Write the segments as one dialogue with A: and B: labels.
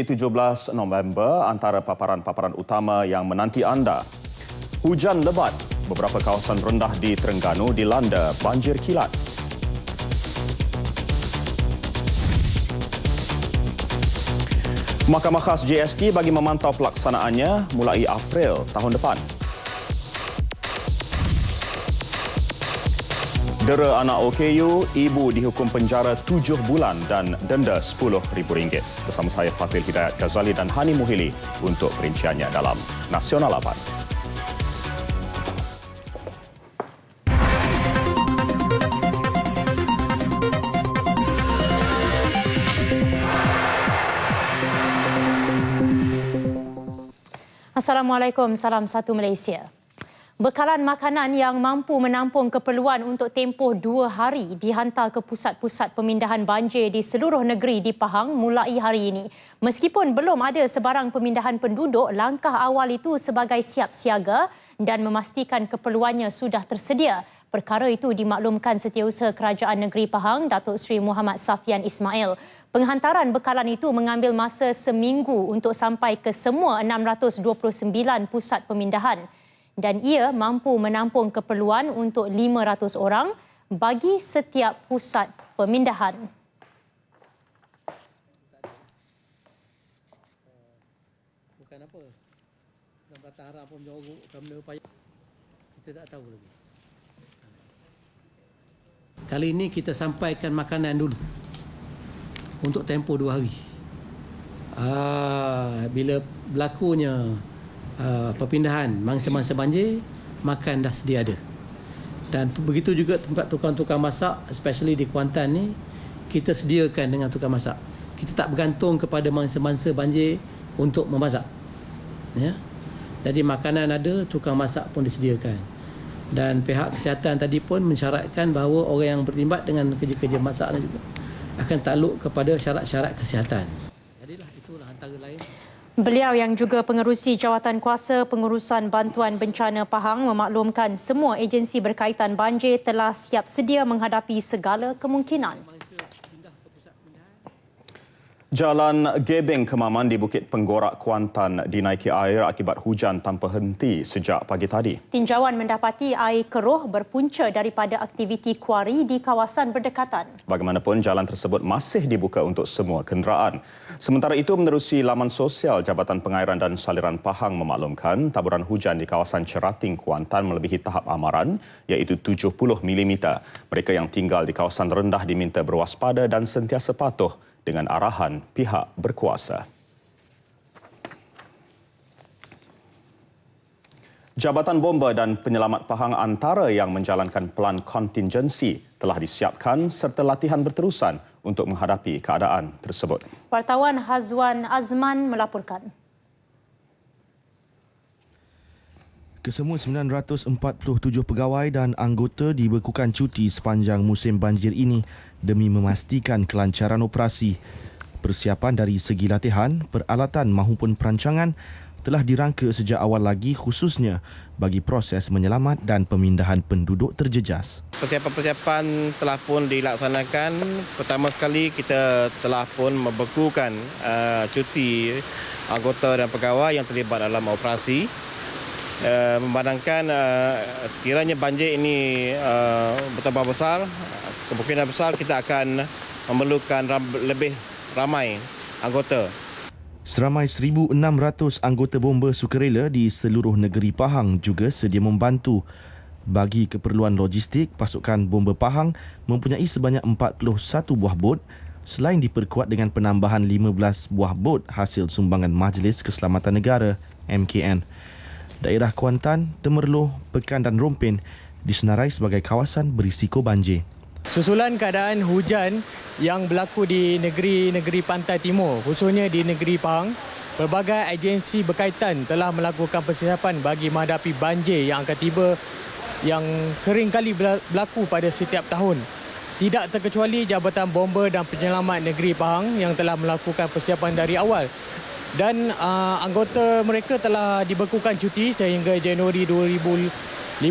A: 17 November, antara paparan-paparan utama yang menanti anda. Hujan lebat, beberapa kawasan rendah di Terengganu dilanda banjir kilat. Mahkamah Khas JST bagi memantau pelaksanaannya mulai April tahun depan. Dera anak OKU, ibu dihukum penjara 7 bulan dan denda RM10,000. Bersama saya Fatil Hidayat Ghazali dan Hani Muhili untuk perinciannya dalam Nasional 8.
B: Assalamualaikum, salam satu Malaysia. Bekalan makanan yang mampu menampung keperluan untuk tempoh 2 hari dihantar ke pusat-pusat pemindahan banjir di seluruh negeri di Pahang mulai hari ini. Meskipun belum ada sebarang pemindahan penduduk, langkah awal itu sebagai siap siaga dan memastikan keperluannya sudah tersedia. Perkara itu dimaklumkan Setiausaha Kerajaan Negeri Pahang, Datuk Seri Muhammad Safian Ismail. Penghantaran bekalan itu mengambil masa seminggu untuk sampai ke semua 629 pusat pemindahan. Dan ia mampu menampung keperluan untuk 500 orang bagi setiap pusat pemindahan.
C: Bukan apa. Dalam harap pun jorok benda payah. Kita tak tahu lagi. Kali ini kita sampaikan makanan dulu. Untuk tempoh 2 hari. Bila berlakunya perpindahan mangsa-mangsa banjir, makan dah sedia ada. Dan begitu juga tempat tukang-tukang masak, especially di Kuantan ni, kita sediakan dengan tukang masak. Kita tak bergantung kepada mangsa-mangsa banjir untuk memasak. Ya. Jadi makanan ada, tukang masak pun disediakan. Dan pihak kesihatan tadi pun mensyaratkan bahawa orang yang berlibat dengan kerja-kerja masak ni juga akan takluk kepada syarat-syarat kesihatan. Jadilah itulah antara lain.
B: Beliau yang juga pengerusi Jawatan Kuasa Pengurusan Bantuan Bencana Pahang memaklumkan semua agensi berkaitan banjir telah siap sedia menghadapi segala kemungkinan.
A: Jalan Gebeng Kemaman di Bukit Penggorak Kuantan dinaiki air akibat hujan tanpa henti sejak pagi tadi.
B: Tinjauan mendapati air keruh berpunca daripada aktiviti kuari di kawasan berdekatan.
A: Bagaimanapun, jalan tersebut masih dibuka untuk semua kenderaan. Sementara itu, menerusi laman sosial, Jabatan Pengairan dan Saliran Pahang memaklumkan taburan hujan di kawasan Cerating, Kuantan melebihi tahap amaran iaitu 70 mm. Mereka yang tinggal di kawasan rendah diminta berwaspada dan sentiasa patuh dengan arahan pihak berkuasa. Jabatan Bomba dan Penyelamat Pahang antara yang menjalankan pelan kontingensi telah disiapkan serta latihan berterusan untuk menghadapi keadaan tersebut.
B: Wartawan Hazwan Azman melaporkan.
D: Kesemua 947 pegawai dan anggota dibekukan cuti sepanjang musim banjir ini demi memastikan kelancaran operasi. Persiapan dari segi latihan, peralatan maupun perancangan telah dirangka sejak awal lagi khususnya bagi proses menyelamat dan pemindahan penduduk terjejas.
E: Persiapan-persiapan telah pun dilaksanakan. Pertama sekali kita telah pun membekukan cuti anggota dan pegawai yang terlibat dalam operasi. Memandangkan sekiranya banjir ini bertambah besar, kemungkinan besar kita akan memerlukan lebih ramai anggota.
D: Seramai 1,600 anggota bomba sukarela di seluruh negeri Pahang juga sedia membantu. Bagi keperluan logistik, pasukan bomba Pahang mempunyai sebanyak 41 buah bot selain diperkuat dengan penambahan 15 buah bot hasil sumbangan Majlis Keselamatan Negara MKN. Daerah Kuantan, Temerloh, Pekan dan Rompin disenarai sebagai kawasan berisiko banjir.
F: Susulan keadaan hujan yang berlaku di negeri-negeri pantai timur, khususnya di negeri Pahang, pelbagai agensi berkaitan telah melakukan persiapan bagi menghadapi banjir yang akan tiba yang sering kali berlaku pada setiap tahun. Tidak terkecuali Jabatan Bomba dan Penyelamat Negeri Pahang yang telah melakukan persiapan dari awal. Dan anggota mereka telah dibekukan cuti sehingga Januari 2015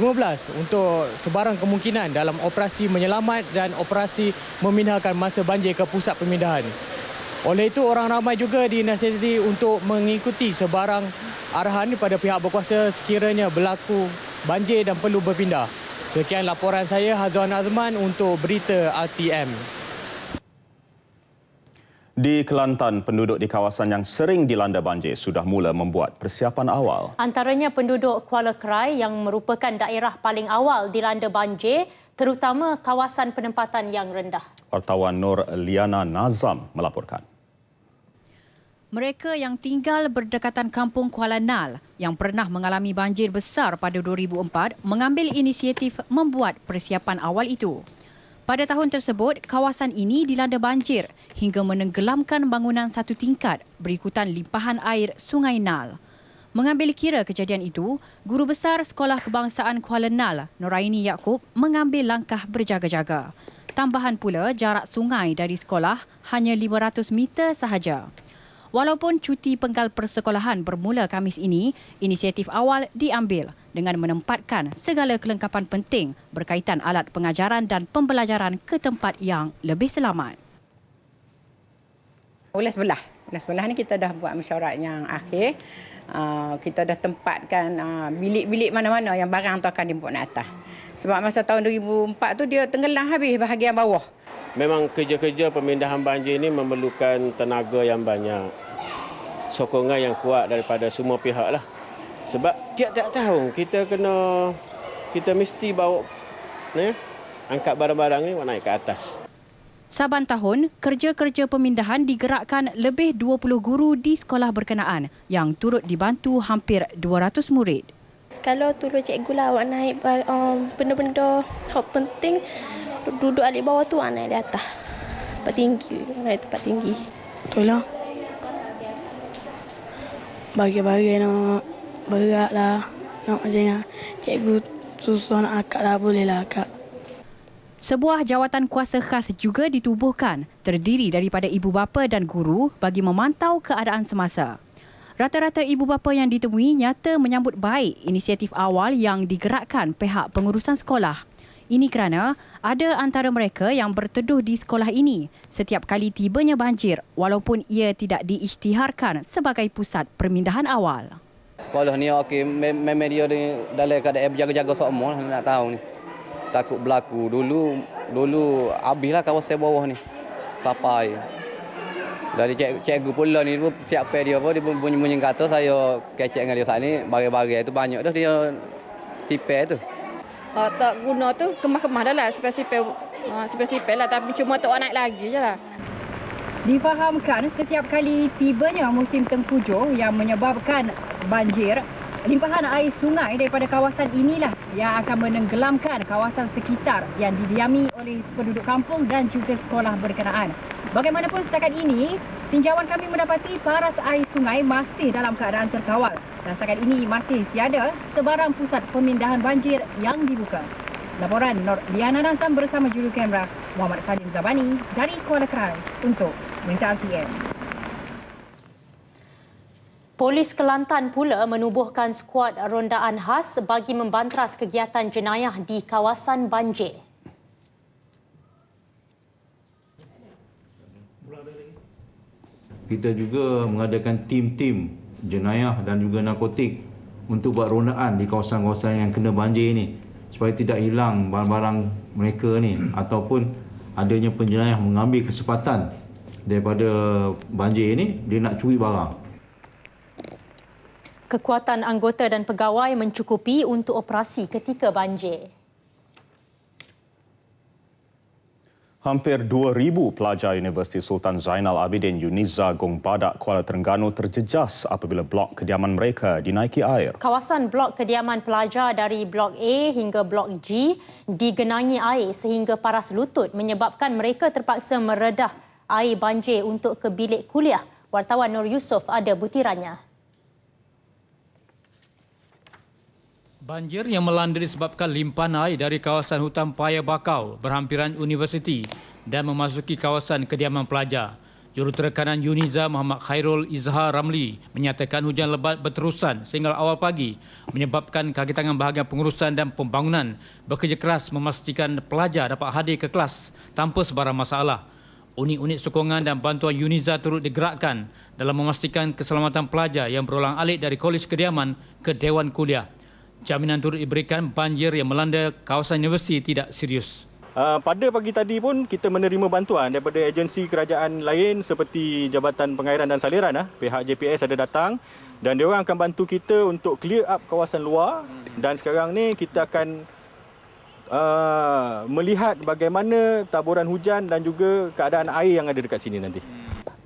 F: untuk sebarang kemungkinan dalam operasi menyelamat dan operasi memindahkan masa banjir ke pusat pemindahan. Oleh itu, orang ramai juga dinasihati untuk mengikuti sebarang arahan daripada pihak berkuasa sekiranya berlaku banjir dan perlu berpindah. Sekian laporan saya, Hazwan Azman untuk Berita RTM.
A: Di Kelantan, penduduk di kawasan yang sering dilanda banjir sudah mula membuat persiapan awal.
B: Antaranya penduduk Kuala Krai yang merupakan daerah paling awal dilanda banjir, terutama kawasan penempatan yang rendah.
A: Wartawan Nur Liana Nazam melaporkan.
G: Mereka yang tinggal berdekatan kampung Kuala Nal yang pernah mengalami banjir besar pada 2004 mengambil inisiatif membuat persiapan awal itu. Pada tahun tersebut, kawasan ini dilanda banjir hingga menenggelamkan bangunan satu tingkat berikutan limpahan air Sungai Nal. Mengambil kira kejadian itu, Guru Besar Sekolah Kebangsaan Kuala Nal, Noraini Yaakob, mengambil langkah berjaga-jaga. Tambahan pula, jarak sungai dari sekolah hanya 500 meter sahaja. Walaupun cuti penggal persekolahan bermula Khamis ini, inisiatif awal diambil dengan menempatkan segala kelengkapan penting berkaitan alat pengajaran dan pembelajaran ke tempat yang lebih selamat.
H: Ulas sebelah ni kita dah buat mesyuarat yang akhir. Kita dah tempatkan bilik-bilik mana-mana yang barang tu akan dibuat naik atas. Sebab masa tahun 2004 tu dia tenggelam habis bahagian bawah.
E: Memang kerja-kerja pemindahan banjir ini memerlukan tenaga yang banyak. Sokongan yang kuat daripada semua pihak lah. Sebab tiap-tiap tahun kita mesti bawa angkat barang-barang ni naik ke atas.
G: Saban tahun, kerja-kerja pemindahan digerakkan lebih 20 guru di sekolah berkenaan yang turut dibantu hampir 200 murid.
I: Kalau tolong cikgu lah awak naik benda-benda hak penting, duduk alik bawah tu naik di atas. Tempat tinggi, naik tempat tinggi.
J: Betul lah. Bagi-bagi nak berat lah. Nak macam cikgu susah nak akak lah, boleh lah akak.
G: Sebuah jawatan kuasa khas juga ditubuhkan, terdiri daripada ibu bapa dan guru bagi memantau keadaan semasa. Rata-rata ibu bapa yang ditemui nyata menyambut baik inisiatif awal yang digerakkan pihak pengurusan sekolah. Ini kerana ada antara mereka yang berteduh di sekolah ini setiap kali tibanya banjir walaupun ia tidak diisytiharkan sebagai pusat pemindahan awal.
K: Sekolah ni okey, memang dia dalam keadaan berjaga-jaga semua nak tahu ni. Takut berlaku. Dulu habislah kawasan bawah ni. Sampai. Dari cikgu pula ni siap dia apa dia bunyi-bunyi kata saya kecek dengan dia saat ni bagi-bagi tu banyak dah dia sipel tu.
L: Tak guna tu kemas-kemas dah lah sipel lah tapi cuma tak naik lagi je lah.
G: Difahamkan setiap kali tibanya musim tengkujuh yang menyebabkan banjir, limpahan air sungai daripada kawasan inilah yang akan menenggelamkan kawasan sekitar yang didiami oleh penduduk kampung dan juga sekolah berkenaan. Bagaimanapun setakat ini, tinjauan kami mendapati paras air sungai masih dalam keadaan terkawal dan setakat ini masih tiada sebarang pusat pemindahan banjir yang dibuka. Laporan Nur Liana Nazam bersama juru kamera Muhammad Salim Zabani dari Kuala Krai untuk Berita RTM.
B: Polis Kelantan pula menubuhkan skuad rondaan khas bagi membantras kegiatan jenayah di kawasan banjir.
M: Kita juga mengadakan tim-tim jenayah dan juga narkotik untuk buat rondaan di kawasan-kawasan yang kena banjir ini supaya tidak hilang barang-barang mereka ni ataupun adanya penjenayah mengambil kesempatan daripada banjir ini dia nak curi barang.
B: Kekuatan anggota dan pegawai mencukupi untuk operasi ketika banjir.
A: Hampir 2,000 pelajar Universiti Sultan Zainal Abidin Yuniza Gong Badak Kuala Terengganu terjejas apabila blok kediaman mereka dinaiki air.
B: Kawasan blok kediaman pelajar dari blok A hingga blok G digenangi air sehingga paras lutut menyebabkan mereka terpaksa meredah air banjir untuk ke bilik kuliah. Wartawan Nur Yusof ada butirannya.
N: Banjir yang melanda disebabkan limpahan air dari kawasan hutan paya bakau berhampiran universiti dan memasuki kawasan kediaman pelajar. Juruterkanan Yuniza Muhammad Khairul Izhar Ramli menyatakan hujan lebat berterusan sehingga awal pagi menyebabkan kaki tangan bahagian pengurusan dan pembangunan bekerja keras memastikan pelajar dapat hadir ke kelas tanpa sebarang masalah. Unit-unit sokongan dan bantuan UNIZA turut digerakkan dalam memastikan keselamatan pelajar yang berulang-alik dari Kolej Kediaman ke Dewan Kuliah. Jaminan turut diberikan banjir yang melanda kawasan universiti tidak serius.
O: Pada pagi tadi pun kita menerima bantuan daripada agensi kerajaan lain seperti Jabatan Pengairan dan Saliran. Pihak JPS ada datang dan diorang akan bantu kita untuk clear up kawasan luar. Dan sekarang ni kita akan melihat bagaimana taburan hujan dan juga keadaan air yang ada dekat sini nanti.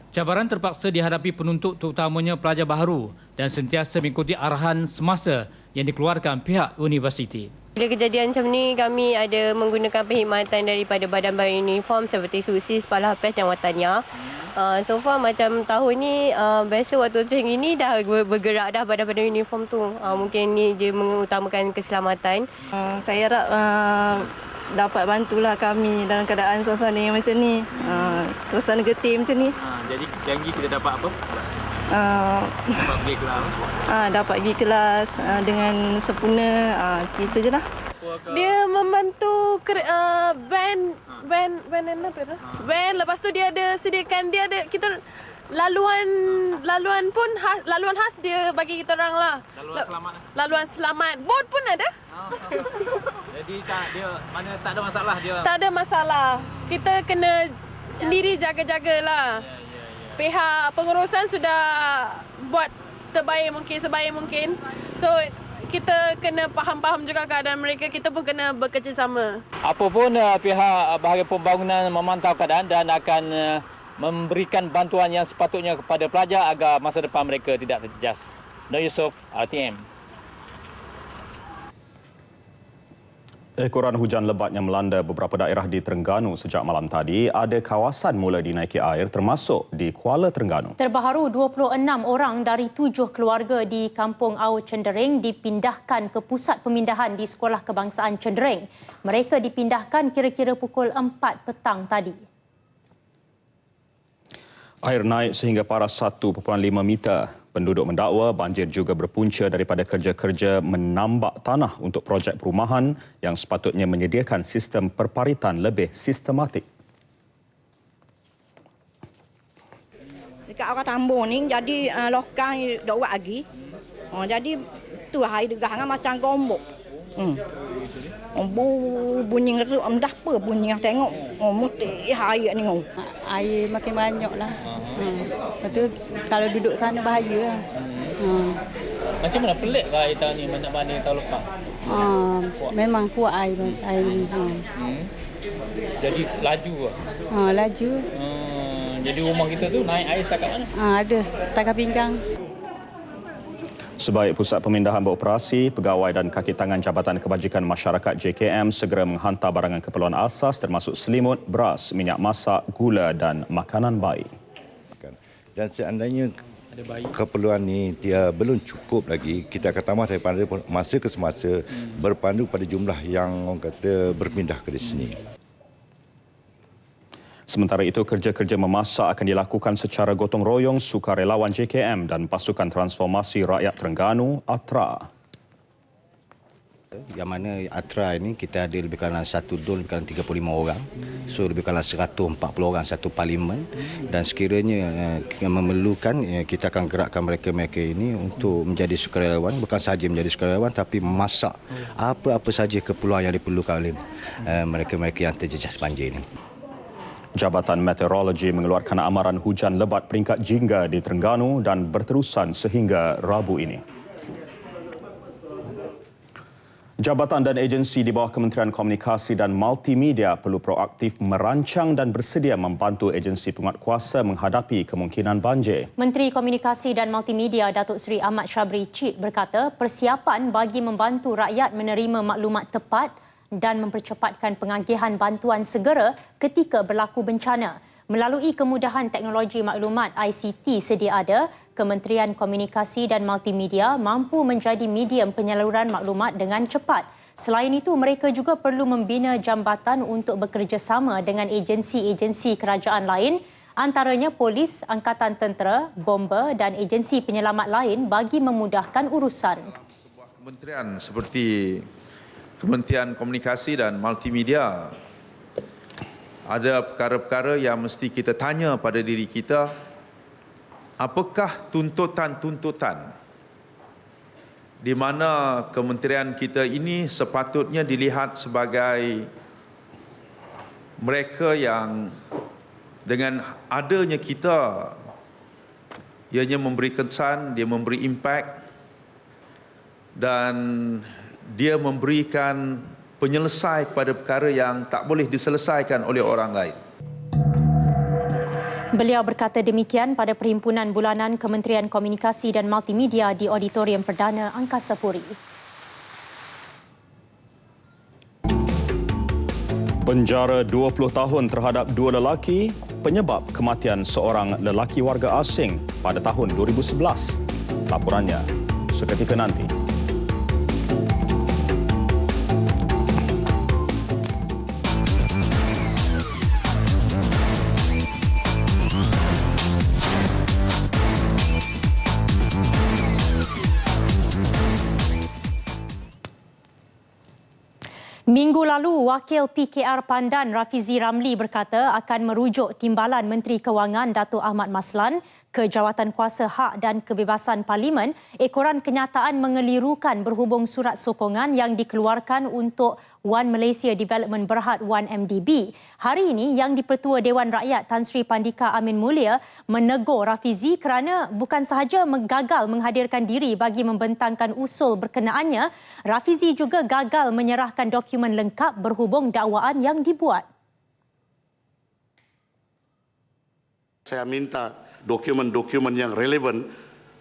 N: Cabaran terpaksa dihadapi penuntut terutamanya pelajar baharu dan sentiasa mengikuti arahan semasa yang dikeluarkan pihak universiti.
P: Bila kejadian macam ni, kami ada menggunakan perkhidmatan daripada badan-badan uniform seperti SUSIS, Palah Pes dan Watania. So far macam tahun ni, biasa waktu macam ini dah bergerak dah badan-badan uniform tu. Mungkin ni je mengutamakan keselamatan.
Q: Saya harap dapat bantulah kami dalam keadaan suasana yang macam ni. Suasana getih macam ni.
N: Jadi janji kita dapat apa?
Q: Dapat pergi kelas. Dapat pergi kelas dengan sempurna. Itu je lah.
R: Dia membantu van lepas tu dia ada sediakan, dia ada kita laluan pun laluan khas dia bagi kita orang lah. Laluan selamat. Bot pun ada.
N: Jadi dia mana tak ada masalah dia.
R: Tak ada masalah. Kita kena sendiri jaga-jagalah. Pihak pengurusan sudah buat terbaik mungkin, sebaik mungkin. So kita kena faham juga keadaan mereka, kita pun kena bekerjasama.
S: Apapun pihak bahagian pembangunan memantau keadaan dan akan memberikan bantuan yang sepatutnya kepada pelajar agar masa depan mereka tidak terjejas. Nur Yusof, RTM.
A: Ekoran hujan lebat yang melanda beberapa daerah di Terengganu sejak malam tadi, ada kawasan mula dinaiki air termasuk di Kuala Terengganu.
B: Terbaru 26 orang dari 7 keluarga di Kampung Au Cendereng dipindahkan ke pusat pemindahan di Sekolah Kebangsaan Cendereng. Mereka dipindahkan kira-kira pukul 4 petang tadi.
A: Air naik sehingga paras 1.5 meter. Penduduk mendakwa banjir juga berpunca daripada kerja-kerja menambak tanah untuk projek perumahan yang sepatutnya menyediakan sistem perparitan lebih sistematik.
T: Dekat orang Tambun ni jadi lokal ni dak buat lagi. Jadi tu air degah macam gombok. Bunyi ngeruk dah apa bunyi tengok. Mutih air ni.
U: Air makin banyak lah. Betul, kalau duduk sana bahaya lah.
N: Macam mana pelik ke air tahun ni banding tahun lepas?
U: Memang kuat air ni.
N: Jadi laju ke?
U: Laju.
N: Jadi rumah kita tu naik air setakat mana?
U: Ada setakat pinggang.
A: Sebaik pusat pemindahan beroperasi, pegawai dan kaki tangan Jabatan Kebajikan Masyarakat JKM segera menghantar barangan keperluan asas termasuk selimut, beras, minyak masak, gula dan makanan bayi.
V: Dan seandainya keperluan ini dia belum cukup lagi, kita akan tambah daripada masa ke semasa berpandu pada jumlah yang orang kata berpindah ke sini.
A: Sementara itu, kerja-kerja memasak akan dilakukan secara gotong royong sukarelawan JKM dan Pasukan Transformasi Rakyat Terengganu, ATRA.
W: Yang mana ATRA ini kita ada lebih kurang satu dol lebih kurang 35 orang. So lebih kurang 140 orang satu parlimen. Dan sekiranya memerlukan, kita akan gerakkan mereka-mereka ini untuk menjadi sukarelawan. Bukan sahaja menjadi sukarelawan tapi memasak apa-apa sahaja keperluan yang diperlukan oleh mereka-mereka yang terjejas banjir ini.
A: Jabatan Meteorologi mengeluarkan amaran hujan lebat peringkat jingga di Terengganu dan berterusan sehingga Rabu ini. Jabatan dan agensi di bawah Kementerian Komunikasi dan Multimedia perlu proaktif merancang dan bersedia membantu agensi penguatkuasa menghadapi kemungkinan banjir.
B: Menteri Komunikasi dan Multimedia Datuk Seri Ahmad Syabri Cik berkata persiapan bagi membantu rakyat menerima maklumat tepat dan mempercepatkan pengagihan bantuan segera ketika berlaku bencana. Melalui kemudahan teknologi maklumat ICT sedia ada, Kementerian Komunikasi dan Multimedia mampu menjadi medium penyaluran maklumat dengan cepat. Selain itu, mereka juga perlu membina jambatan untuk bekerjasama dengan agensi-agensi kerajaan lain, antaranya polis, angkatan tentera, bomba dan agensi penyelamat lain bagi memudahkan urusan.
X: Kementerian seperti Kementerian Komunikasi dan Multimedia ada perkara-perkara yang mesti kita tanya pada diri kita, apakah tuntutan-tuntutan di mana kementerian kita ini sepatutnya dilihat sebagai mereka yang dengan adanya kita, ianya memberi kesan, dia memberi impak dan dia memberikan penyelesai kepada perkara yang tak boleh diselesaikan oleh orang lain.
B: Beliau berkata demikian pada Perhimpunan Bulanan Kementerian Komunikasi dan Multimedia di Auditorium Perdana Angkasa Puri.
A: Penjara 20 tahun terhadap 2 lelaki penyebab kematian seorang lelaki warga asing pada tahun 2011. Laporannya seketika nanti.
B: Minggu lalu, Wakil PKR Pandan Rafizi Ramli berkata akan merujuk Timbalan Menteri Kewangan Datuk Ahmad Maslan ke Jawatankuasa Hak dan Kebebasan Parlimen ekoran kenyataan mengelirukan berhubung surat sokongan yang dikeluarkan untuk One Malaysia Development Berhad 1MDB. Hari ini, Yang di-Pertua Dewan Rakyat Tan Sri Pandika Amin Mulia menegur Rafizi kerana bukan sahaja gagal menghadirkan diri bagi membentangkan usul berkenaannya, Rafizi juga gagal menyerahkan dokumen lengkap berhubung dakwaan yang dibuat.
C: Saya minta dokumen-dokumen yang relevan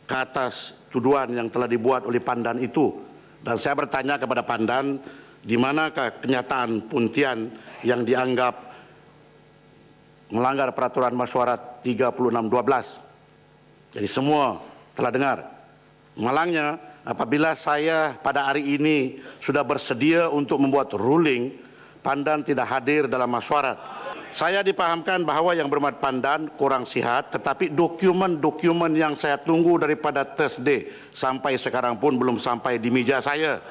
C: ke atas tuduhan yang telah dibuat oleh Pandan itu. Dan saya bertanya kepada Pandan, di manakah kenyataan puntian yang dianggap melanggar peraturan mesyuarat 36/12. Jadi semua telah dengar. Malangnya, apabila saya pada hari ini sudah bersedia untuk membuat ruling, Pandan tidak hadir dalam mesyuarat. Saya dipahamkan bahawa yang berhormat Pandan kurang sihat, tetapi dokumen-dokumen yang saya tunggu daripada Thursday sampai sekarang pun belum sampai di meja saya.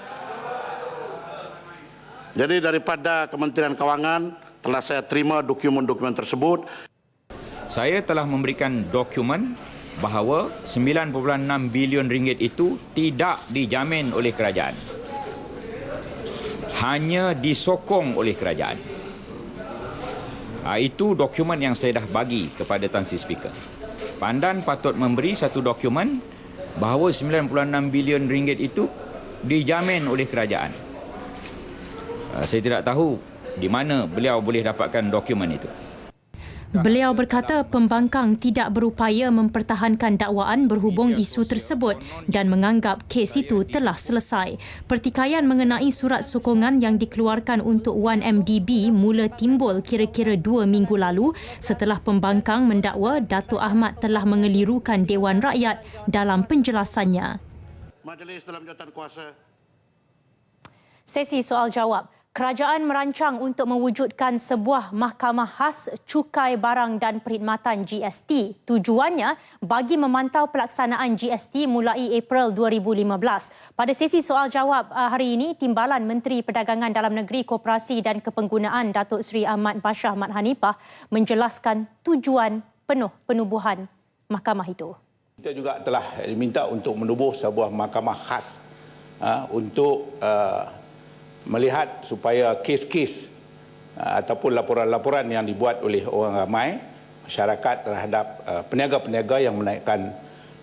C: Jadi daripada Kementerian Kewangan telah saya terima dokumen-dokumen tersebut.
D: Saya telah memberikan dokumen bahawa 9.6 bilion ringgit itu tidak dijamin oleh kerajaan. Hanya disokong oleh kerajaan. Itu dokumen yang saya dah bagi kepada Tan Sri Speaker. Pandan patut memberi satu dokumen bahawa 9.6 bilion ringgit itu dijamin oleh kerajaan. Saya tidak tahu di mana beliau boleh dapatkan dokumen itu.
B: Beliau berkata pembangkang tidak berupaya mempertahankan dakwaan berhubung isu tersebut dan menganggap kes itu telah selesai. Pertikaian mengenai surat sokongan yang dikeluarkan untuk 1MDB mula timbul kira-kira 2 minggu lalu setelah pembangkang mendakwa Datuk Ahmad telah mengelirukan Dewan Rakyat dalam penjelasannya.
C: Majlis dalam Jawatankuasa.
B: Sesi soal jawab. Kerajaan merancang untuk mewujudkan sebuah mahkamah khas cukai barang dan perkhidmatan GST. Tujuannya bagi memantau pelaksanaan GST mulai April 2015. Pada sesi soal jawab hari ini, Timbalan Menteri Perdagangan Dalam Negeri, Koperasi dan Kepenggunaan Datuk Seri Ahmad Bashar Mat Hanifah menjelaskan tujuan penuh penubuhan mahkamah itu.
F: Kita juga telah diminta untuk menubuh sebuah mahkamah khas untuk melihat supaya kes-kes ataupun laporan-laporan yang dibuat oleh orang ramai masyarakat terhadap peniaga-peniaga yang menaikkan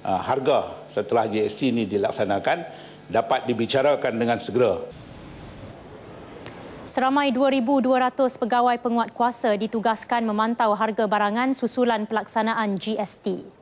F: harga setelah GST ini dilaksanakan dapat dibicarakan dengan segera.
B: Seramai 2,200 pegawai penguatkuasa ditugaskan memantau harga barangan susulan pelaksanaan GST.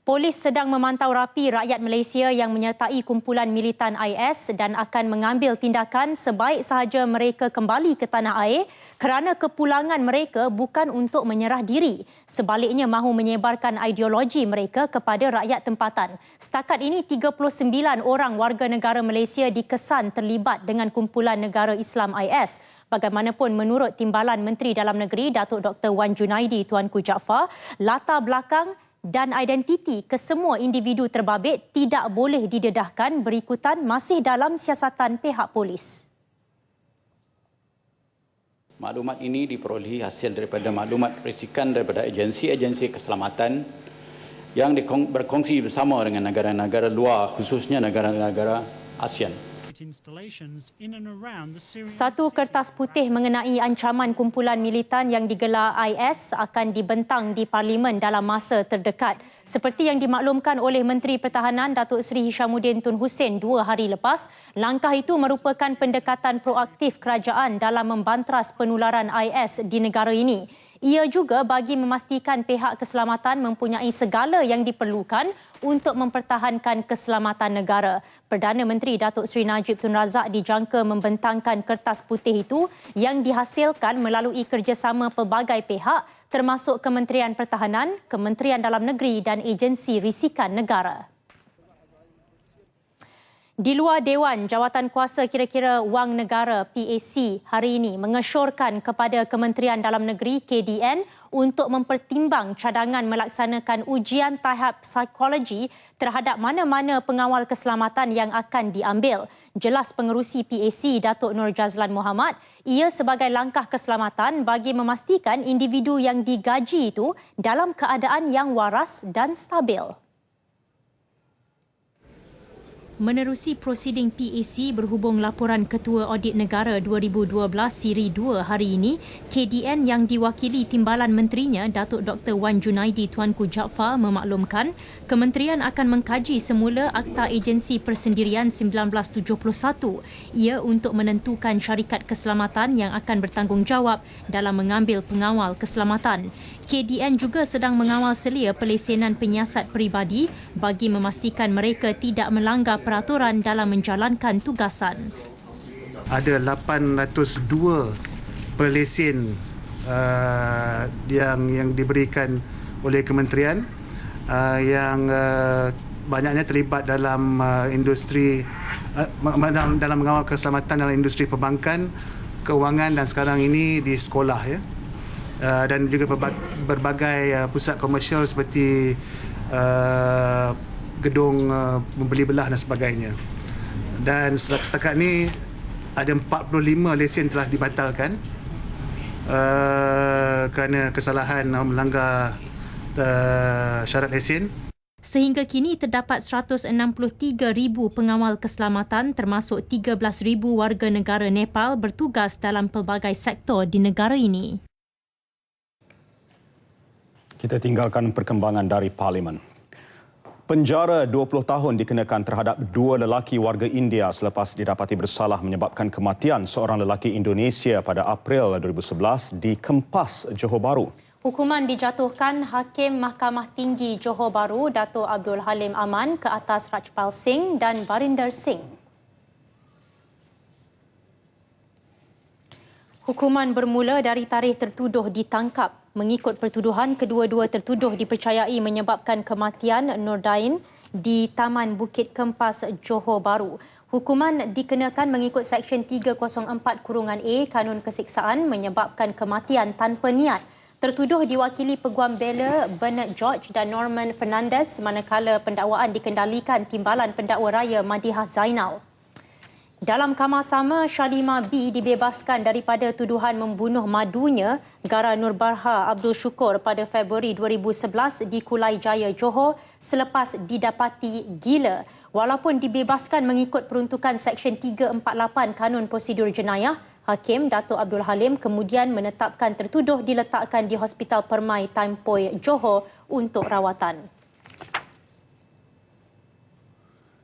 B: Polis sedang memantau rapi rakyat Malaysia yang menyertai kumpulan militan IS dan akan mengambil tindakan sebaik sahaja mereka kembali ke tanah air kerana kepulangan mereka bukan untuk menyerah diri. Sebaliknya mahu menyebarkan ideologi mereka kepada rakyat tempatan. Setakat ini 39 orang warga negara Malaysia dikesan terlibat dengan kumpulan negara Islam IS. Bagaimanapun menurut Timbalan Menteri Dalam Negeri Datuk Dr. Wan Junaidi Tuanku Jaafar, latar belakang dan identiti kesemua individu terbabit tidak boleh didedahkan berikutan masih dalam siasatan pihak polis.
E: Maklumat ini diperolehi hasil daripada maklumat perisikan daripada agensi-agensi keselamatan yang berkongsi bersama dengan negara-negara luar, khususnya negara-negara ASEAN.
B: Satu kertas putih mengenai ancaman kumpulan militan yang digelar IS akan dibentang di Parlimen dalam masa terdekat. Seperti yang dimaklumkan oleh Menteri Pertahanan Datuk Seri Hishamuddin Tun Hussein 2 hari lepas, langkah itu merupakan pendekatan proaktif kerajaan dalam membantras penularan IS di negara ini. Ia juga bagi memastikan pihak keselamatan mempunyai segala yang diperlukan untuk mempertahankan keselamatan negara. Perdana Menteri Datuk Seri Najib Tun Razak dijangka membentangkan kertas putih itu yang dihasilkan melalui kerjasama pelbagai pihak termasuk Kementerian Pertahanan, Kementerian Dalam Negeri dan agensi risikan negara. Di luar Dewan, Jawatan Kuasa Kira-kira Wang Negara PAC hari ini mengesyorkan kepada Kementerian Dalam Negeri KDN untuk mempertimbang cadangan melaksanakan ujian tahap psikologi terhadap mana-mana pengawal keselamatan yang akan diambil. Jelas pengerusi PAC Datuk Nur Jazlan Mohamad, ia sebagai langkah keselamatan bagi memastikan individu yang digaji itu dalam keadaan yang waras dan stabil. Menerusi prosiding PAC berhubung laporan Ketua Audit Negara 2012 Siri 2 hari ini, KDN yang diwakili Timbalan Menterinya Datuk Dr. Wan Junaidi Tuanku Jaafar memaklumkan kementerian akan mengkaji semula Akta Agensi Persendirian 1971. Ia untuk menentukan syarikat keselamatan yang akan bertanggungjawab dalam mengambil pengawal keselamatan. KDN juga sedang mengawal selia pelesenan penyiasat peribadi bagi memastikan mereka tidak melanggar peraturan dalam menjalankan tugasan.
H: Ada 802 pelesen yang diberikan oleh kementerian yang banyaknya terlibat dalam industri dalam mengawal keselamatan dalam industri perbankan, kewangan dan sekarang ini di sekolah ya. Dan juga berbagai pusat komersial seperti gedung membeli belah dan sebagainya. Dan setakat ini ada 45 lesen telah dibatalkan kerana kesalahan melanggar syarat lesen.
B: Sehingga kini terdapat 163,000 pengawal keselamatan termasuk 13,000 warga negara Nepal bertugas dalam pelbagai sektor di negara ini.
A: Kita tinggalkan perkembangan dari Parlimen. Penjara 20 tahun dikenakan terhadap 2 lelaki warga India selepas didapati bersalah menyebabkan kematian seorang lelaki Indonesia pada April 2011 di Kempas, Johor Bahru.
B: Hukuman dijatuhkan Hakim Mahkamah Tinggi Johor Bahru Dato' Abdul Halim Aman ke atas Rajpal Singh dan Barinder Singh. Hukuman bermula dari tarikh tertuduh ditangkap. Mengikut pertuduhan, kedua-dua tertuduh dipercayai menyebabkan kematian Nurdain di Taman Bukit Kempas, Johor Bahru. Hukuman dikenakan mengikut Seksyen 304(a) Kanun Kesiksaan menyebabkan kematian tanpa niat. Tertuduh diwakili Peguam Bela Bernard George dan Norman Fernandez manakala pendakwaan dikendalikan Timbalan Pendakwa Raya Madihah Zainal. Dalam kamar sama, Shalima B dibebaskan daripada tuduhan membunuh madunya Gara Nurbarha Abdul Syukur pada Februari 2011 di Kulai Jaya, Johor selepas didapati gila. Walaupun dibebaskan mengikut peruntukan Seksyen 348 Kanun Prosedur Jenayah, Hakim Dato' Abdul Halim kemudian menetapkan tertuduh diletakkan di Hospital Permai Tampoi, Johor untuk rawatan.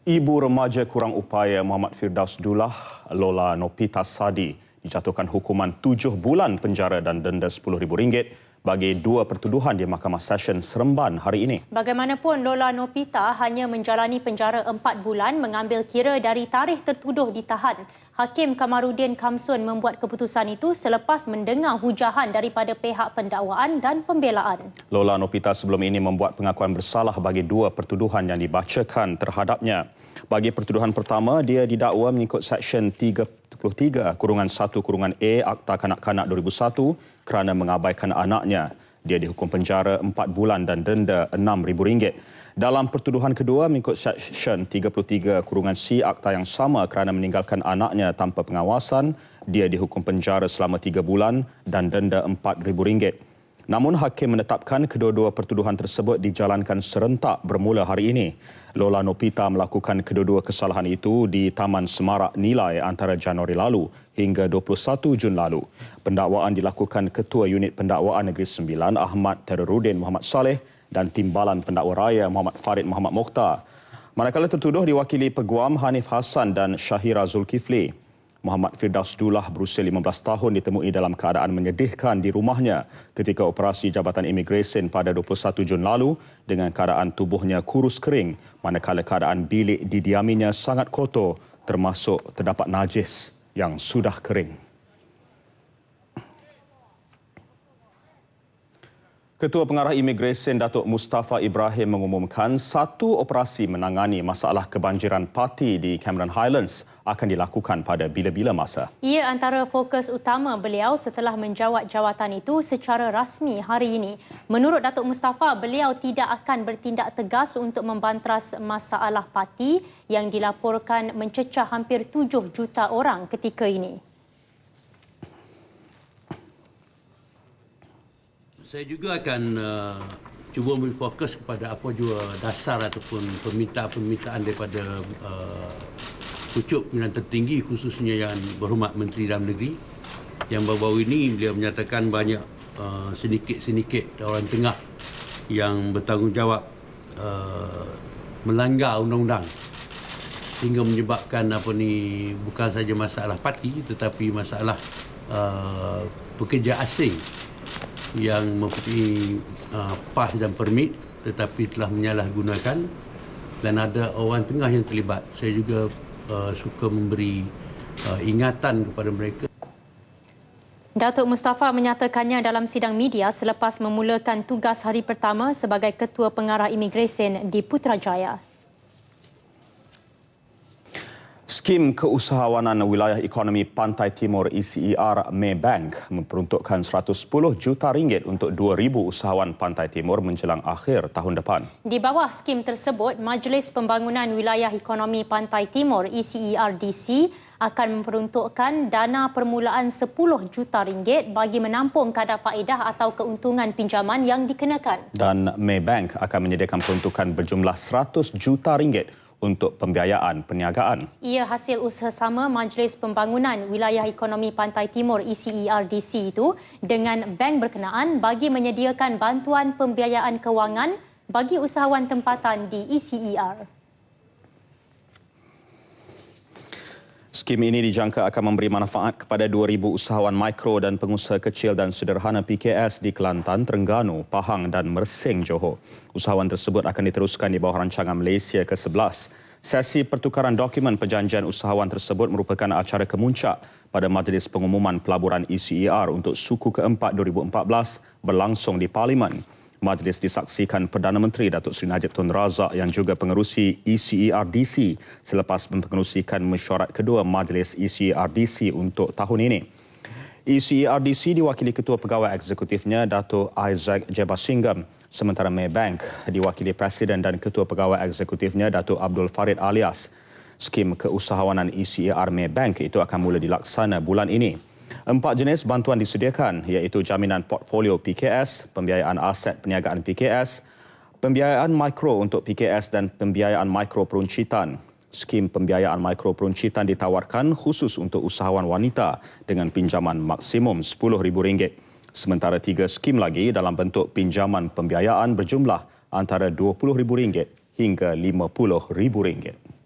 A: Ibu remaja kurang upaya Muhammad Firdaus Dullah, Lola Nopita Sadi, dijatuhkan hukuman 7 bulan penjara dan denda RM10,000 bagi 2 pertuduhan di Mahkamah Session Seremban hari ini.
B: Bagaimanapun, Lola Nopita hanya menjalani penjara 4 bulan mengambil kira dari tarikh tertuduh ditahan. Hakim Kamarudin Kamsun membuat keputusan itu selepas mendengar hujahan daripada pihak pendakwaan dan pembelaan.
A: Lola Nopita sebelum ini membuat pengakuan bersalah bagi 2 pertuduhan yang dibacakan terhadapnya. Bagi pertuduhan pertama, dia didakwa mengikut Seksyen 33(1)(a) Akta Kanak-Kanak 2001 kerana mengabaikan anaknya. Dia dihukum penjara 4 bulan dan denda RM6,000. Dalam pertuduhan kedua, mengikut Seksyen 33(C) Akta yang sama kerana meninggalkan anaknya tanpa pengawasan, dia dihukum penjara selama 3 bulan dan denda RM4,000. Namun hakim menetapkan kedua-dua pertuduhan tersebut dijalankan serentak bermula hari ini. Lola Nopita melakukan kedua-dua kesalahan itu di Taman Semarak Nilai antara Januari lalu hingga 21 Jun lalu. Pendakwaan dilakukan Ketua Unit Pendakwaan Negeri Sembilan Ahmad Terrorudin Muhammad Saleh dan Timbalan Pendakwa Raya Muhammad Farid Muhammad Mokhtar. Manakala tertuduh diwakili Peguam Hanif Hassan dan Syahira Zulkifli. Muhammad Firdaus Dullah berusia 15 tahun ditemui dalam keadaan menyedihkan di rumahnya ketika operasi Jabatan Imigresen pada 21 Jun lalu dengan keadaan tubuhnya kurus kering manakala keadaan bilik didiaminya sangat kotor termasuk terdapat najis yang sudah kering. Ketua Pengarah Imigresen Datuk Mustafa Ibrahim mengumumkan satu operasi menangani masalah kebanjiran parti di Cameron Highlands akan dilakukan pada bila-bila masa.
B: Ia antara fokus utama beliau setelah menjawat jawatan itu secara rasmi hari ini. Menurut Datuk Mustafa, beliau tidak akan bertindak tegas untuk membantras masalah parti yang dilaporkan mencecah hampir 7 juta orang ketika ini.
I: Saya juga akan cuba berfokus kepada apa jua dasar ataupun permintaan daripada pucuk pimpinan tertinggi khususnya Yang Berhormat Menteri Dalam Negeri yang baru-baru ini beliau menyatakan banyak sedikit-sedikit orang tengah yang bertanggungjawab melanggar undang-undang sehingga menyebabkan bukan saja masalah parti tetapi masalah pekerja asing yang mempunyai pas dan permit tetapi telah menyalahgunakan dan ada orang tengah yang terlibat. Saya juga suka memberi ingatan kepada mereka.
B: Datuk Mustafa menyatakannya dalam sidang media selepas memulakan tugas hari pertama sebagai Ketua Pengarah Imigresen di Putrajaya.
A: Skim Keusahawanan Wilayah Ekonomi Pantai Timur ECER Maybank memperuntukkan RM110 juta untuk 2,000 usahawan Pantai Timur menjelang akhir tahun depan.
B: Di bawah skim tersebut, Majlis Pembangunan Wilayah Ekonomi Pantai Timur ECERDC akan memperuntukkan dana permulaan RM10 juta bagi menampung kadar faedah atau keuntungan pinjaman yang dikenakan.
A: Dan Maybank akan menyediakan peruntukan berjumlah RM100 juta untuk pembiayaan perniagaan.
B: Ia hasil usaha sama Majlis Pembangunan Wilayah Ekonomi Pantai Timur ECERDC itu dengan bank berkenaan bagi menyediakan bantuan pembiayaan kewangan bagi usahawan tempatan di ECER.
A: Skim ini dijangka akan memberi manfaat kepada 2,000 usahawan mikro dan pengusaha kecil dan sederhana PKS di Kelantan, Terengganu, Pahang dan Mersing, Johor. Usahawan tersebut akan diteruskan di bawah rancangan Malaysia ke-11. Sesi pertukaran dokumen perjanjian usahawan tersebut merupakan acara kemuncak pada Majlis Pengumuman Pelaburan ECER untuk suku ke-4 2014 berlangsung di Parlimen. Majlis disaksikan Perdana Menteri Datuk Seri Najib Tun Razak yang juga pengerusi ECERDC selepas mempengerusikan mesyuarat kedua Majlis ECERDC untuk tahun ini. ECERDC diwakili Ketua Pegawai Eksekutifnya Datuk Isaac Jebasingham, sementara Maybank diwakili Presiden dan Ketua Pegawai Eksekutifnya Datuk Abdul Farid Alias. Skim keusahawanan ECER Maybank itu akan mula dilaksana bulan ini. 4 jenis bantuan disediakan iaitu jaminan portfolio PKS, pembiayaan aset perniagaan PKS, pembiayaan mikro untuk PKS dan pembiayaan mikro peruncitan. Skim pembiayaan mikro peruncitan ditawarkan khusus untuk usahawan wanita dengan pinjaman maksimum RM10,000. Sementara 3 skim lagi dalam bentuk pinjaman pembiayaan berjumlah antara RM20,000 hingga RM50,000.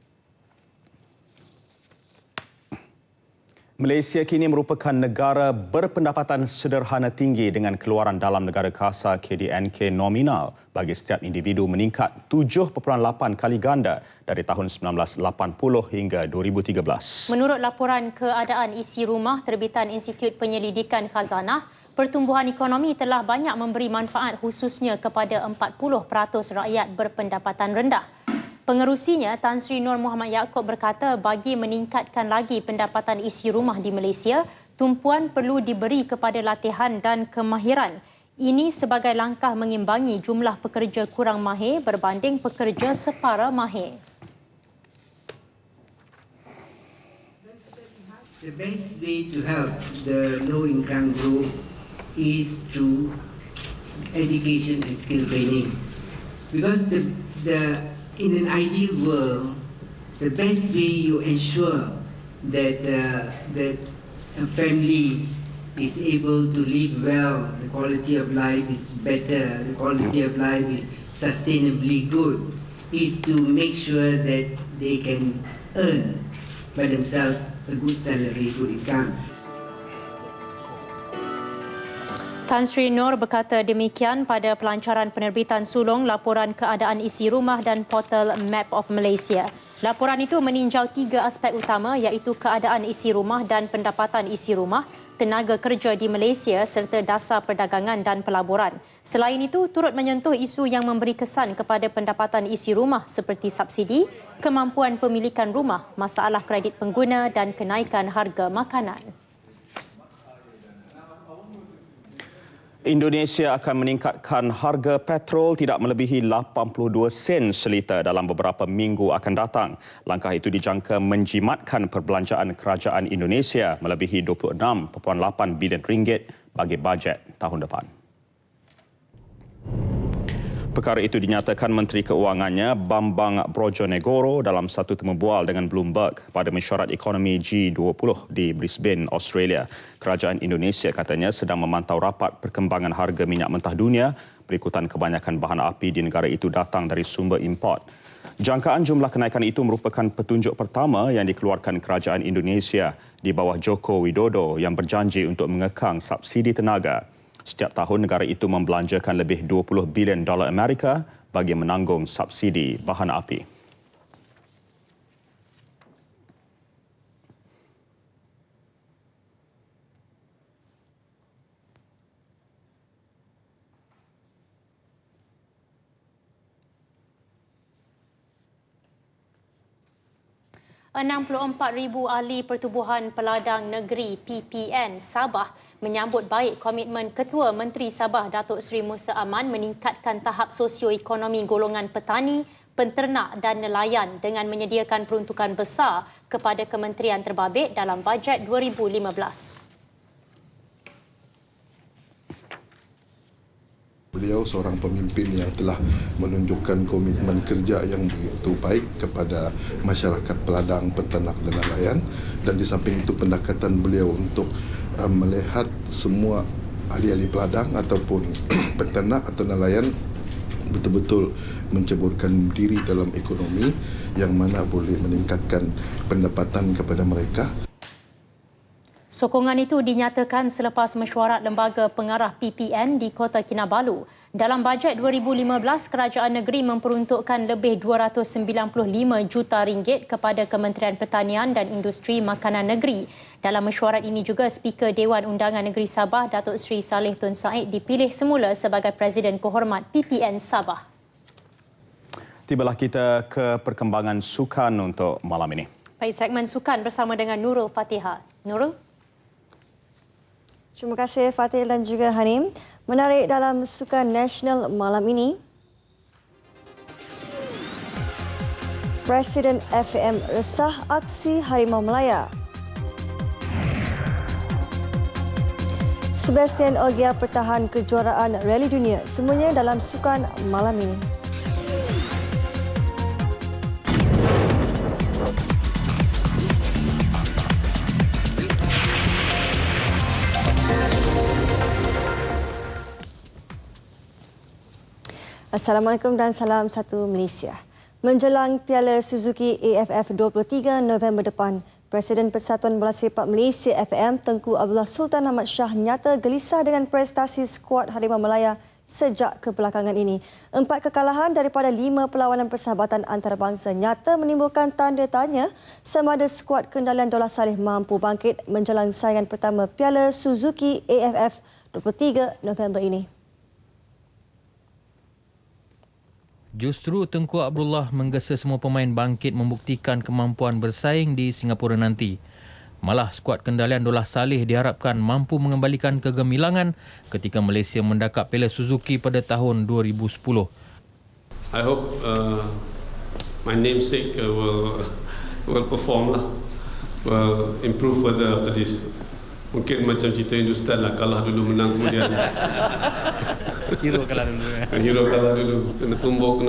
A: Malaysia kini merupakan negara berpendapatan sederhana tinggi dengan keluaran dalam negara kasar KDNK nominal bagi setiap individu meningkat 7.8 kali ganda dari tahun 1980 hingga 2013.
B: Menurut laporan keadaan isi rumah terbitan Institut Penyelidikan Khazanah, pertumbuhan ekonomi telah banyak memberi manfaat khususnya kepada 40% rakyat berpendapatan rendah. Pengerusinya, Tan Sri Nur Muhammad Yaakob berkata bagi meningkatkan lagi pendapatan isi rumah di Malaysia, tumpuan perlu diberi kepada latihan dan kemahiran. Ini sebagai langkah mengimbangi jumlah pekerja kurang mahir berbanding pekerja separa mahir.
G: The best way to help the low-income group is through education and skill training. Because in an ideal world, the best way you ensure that a family is able to live well, the quality of life is better, the quality of life is sustainably good, is to make sure that they can earn by themselves a good salary, good income.
B: Tan Sri Nur berkata demikian pada pelancaran penerbitan sulung laporan keadaan isi rumah dan portal Map of Malaysia. Laporan itu meninjau 3 aspek utama iaitu keadaan isi rumah dan pendapatan isi rumah, tenaga kerja di Malaysia serta dasar perdagangan dan pelaburan. Selain itu, turut menyentuh isu yang memberi kesan kepada pendapatan isi rumah seperti subsidi, kemampuan pemilikan rumah, masalah kredit pengguna dan kenaikan harga makanan.
A: Indonesia akan meningkatkan harga petrol tidak melebihi 82 sen seliter dalam beberapa minggu akan datang. Langkah itu dijangka menjimatkan perbelanjaan kerajaan Indonesia melebihi 26.8 bilion ringgit bagi bajet tahun depan. Perkara itu dinyatakan Menteri Keuangannya Bambang Brojonegoro dalam satu temu bual dengan Bloomberg pada mesyuarat ekonomi G20 di Brisbane, Australia. Kerajaan Indonesia katanya sedang memantau rapat perkembangan harga minyak mentah dunia berikutan kebanyakan bahan api di negara itu datang dari sumber import. Jangkaan jumlah kenaikan itu merupakan petunjuk pertama yang dikeluarkan kerajaan Indonesia di bawah Joko Widodo yang berjanji untuk mengekang subsidi tenaga. Setiap tahun negara itu membelanjakan lebih 20 bilion dolar Amerika bagi menanggung subsidi bahan api.
B: ribu ahli pertubuhan peladang negeri PPN Sabah menyambut baik komitmen Ketua Menteri Sabah Datuk Seri Musa Aman meningkatkan tahap sosioekonomi golongan petani, penternak dan nelayan dengan menyediakan peruntukan besar kepada kementerian terbabit dalam bajet 2015.
J: Beliau seorang pemimpin yang telah menunjukkan komitmen kerja yang begitu baik kepada masyarakat peladang, penternak dan nelayan, dan di samping itu pendekatan beliau untuk melihat semua ahli-ahli peladang ataupun penternak atau nelayan betul-betul menceburkan diri dalam ekonomi yang mana boleh meningkatkan pendapatan kepada mereka.
B: Sokongan itu dinyatakan selepas mesyuarat Lembaga Pengarah PPN di Kota Kinabalu. Dalam bajet 2015, kerajaan negeri memperuntukkan lebih 295 juta ringgit kepada Kementerian Pertanian dan Industri Makanan Negeri. Dalam mesyuarat ini juga, Speaker Dewan Undangan Negeri Sabah, Datuk Seri Saleh Tun Said dipilih semula sebagai Presiden Kehormat PPN Sabah.
A: Tibalah kita ke perkembangan sukan untuk malam ini.
B: Baik, segmen sukan bersama dengan Nurul Fatihah. Nurul?
K: Terima kasih Fatih dan juga Hanim. Menarik dalam sukan nasional malam ini, Presiden FAM resah aksi Harimau Melaya. Sebastian Ogier pertahan kejuaraan Rally Dunia. Semuanya dalam sukan malam ini. Assalamualaikum dan salam satu Malaysia. Menjelang Piala Suzuki AFF 23 November depan, Presiden Persatuan Bola Sepak Malaysia FAM Tengku Abdullah Sultan Ahmad Shah nyata gelisah dengan prestasi skuad Harimau Melaya sejak kebelakangan ini. 4 kekalahan daripada 5 perlawanan persahabatan antarabangsa nyata menimbulkan tanda tanya sama ada skuad kendalian Dollah Saleh mampu bangkit menjelang saingan pertama Piala Suzuki AFF 23 November ini.
L: Justru Tengku Abdullah menggesa semua pemain bangkit membuktikan kemampuan bersaing di Singapura nanti. Malah skuad kendalian Dollah Saleh diharapkan mampu mengembalikan kegemilangan ketika Malaysia mendakap Piala Suzuki pada tahun 2010.
M: I hope my namesake will perform lah, will improve further after this. Mungkin macam cerita Hindustan lah, kalah dulu menang kemudian.
L: Hero kalah dulu.
M: Hero kalah dulu. Kena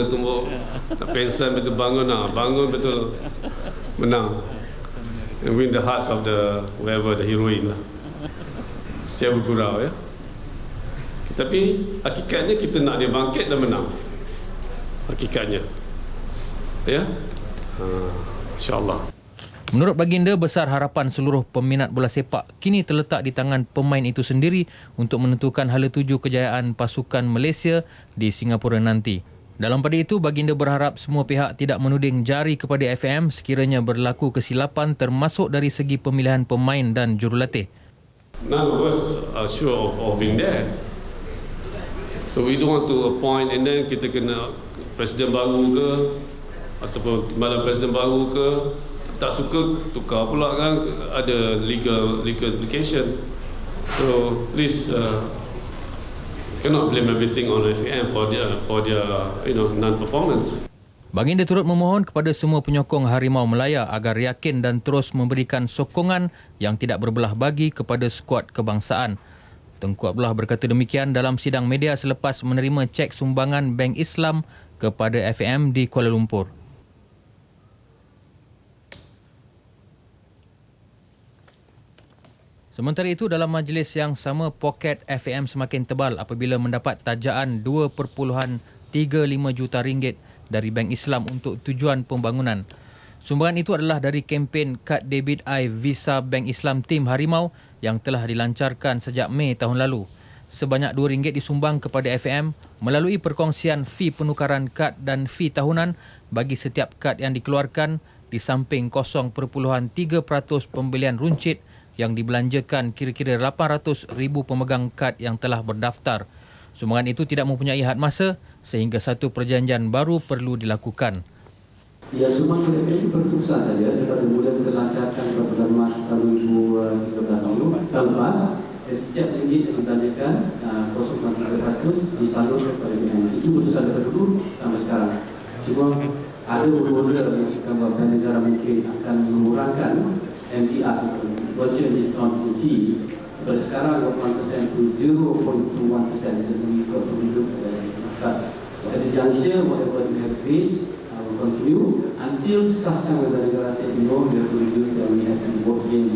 M: tumbuk. Tak pensan betul bangun betul menang. And win the hearts of the whoever the heroine lah. Secara bergurau ya. Tapi hakikatnya kita nak dia bangkit dan menang. Hakikatnya. Ya. InsyaAllah.
L: Menurut baginda, besar harapan seluruh peminat bola sepak kini terletak di tangan pemain itu sendiri untuk menentukan hala tuju kejayaan pasukan Malaysia di Singapura nanti. Dalam pada itu, baginda berharap semua pihak tidak menuding jari kepada FAM sekiranya berlaku kesilapan termasuk dari segi pemilihan pemain dan jurulatih.
M: None of us are sure of being there. So we don't want to appoint and then kita kena presiden baru ke ataupun timbalan presiden baru ke, tak suka tukar pula kan, ada legal implication. So please cannot blame everything on FAM for their non-performance.
L: Baginda turut memohon kepada semua penyokong Harimau Melaya agar yakin dan terus memberikan sokongan yang tidak berbelah bagi kepada skuad kebangsaan. Tengku Abdullah berkata demikian dalam sidang media selepas menerima cek sumbangan Bank Islam kepada FAM di Kuala Lumpur. Sementara itu, dalam majlis yang sama, poket FAM semakin tebal apabila mendapat tajaan 2.35 juta ringgit dari Bank Islam untuk tujuan pembangunan. Sumbangan itu adalah dari kempen kad debit Visa Bank Islam Tim Harimau yang telah dilancarkan sejak Mei tahun lalu. Sebanyak RM2 disumbang kepada FAM melalui perkongsian fee penukaran kad dan fee tahunan bagi setiap kad yang dikeluarkan di samping 0.3% pembelian runcit yang dibelanjakan kira-kira 800,000 pemegang kad yang telah berdaftar. Sumbangan itu tidak mempunyai had masa sehingga satu perjanjian baru perlu dilakukan.
O: Ya, sumbangan itu berterusan saja daripada mula kita lancarkan pada bulan Mac 2013 lalu. Lepas, setiap ringgit yang dibelanjakan 0.3% disalurkan kepada BNI. Itu putusan daripada dulu sampai sekarang. Cuma ada beberapa yang negara mungkin akan mengurangkan MDR itu. Voucher discount fee pada sekarang 1% to 0.21% dan mengikut penduduk dari masyarakat. At the juncture, whatever we have paid will continue until such time when the negara says no, we have to reduce and we have to vote again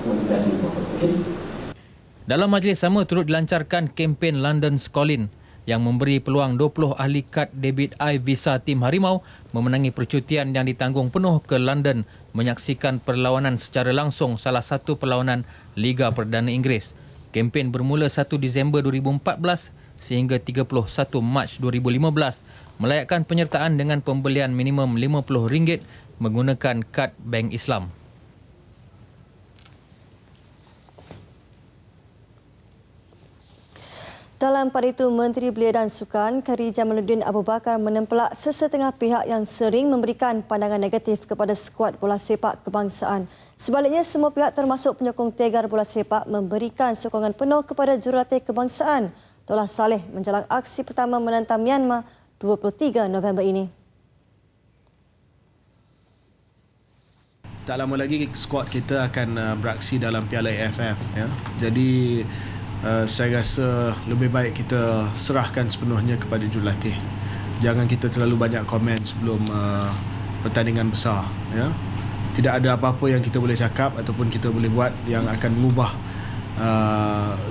O: for the best important. Okay?
L: Dalam majlis sama turut dilancarkan kempen London Calling yang memberi peluang 20 ahli kad debit Visa Tim Harimau memenangi percutian yang ditanggung penuh ke London menyaksikan perlawanan secara langsung salah satu perlawanan Liga Perdana Inggeris. Kempen bermula 1 Disember 2014 sehingga 31 Mac 2015 melayakkan penyertaan dengan pembelian minimum RM50 menggunakan kad Bank Islam.
K: Dalam pada itu, Menteri Belia dan Sukan Khairy Jamaluddin Abu Bakar menempelak sesetengah pihak yang sering memberikan pandangan negatif kepada skuad bola sepak kebangsaan. Sebaliknya, semua pihak termasuk penyokong Tegar Bola Sepak memberikan sokongan penuh kepada jurulatih kebangsaan Dollah Saleh menjelang aksi pertama menentang Myanmar 23 November ini.
P: Tak lama lagi skuad kita akan beraksi dalam Piala AFF. Ya. Jadi saya rasa lebih baik kita serahkan sepenuhnya kepada jurulatih. Jangan kita terlalu banyak komen sebelum pertandingan besar. Ya. Tidak ada apa-apa yang kita boleh cakap ataupun kita boleh buat yang akan mengubah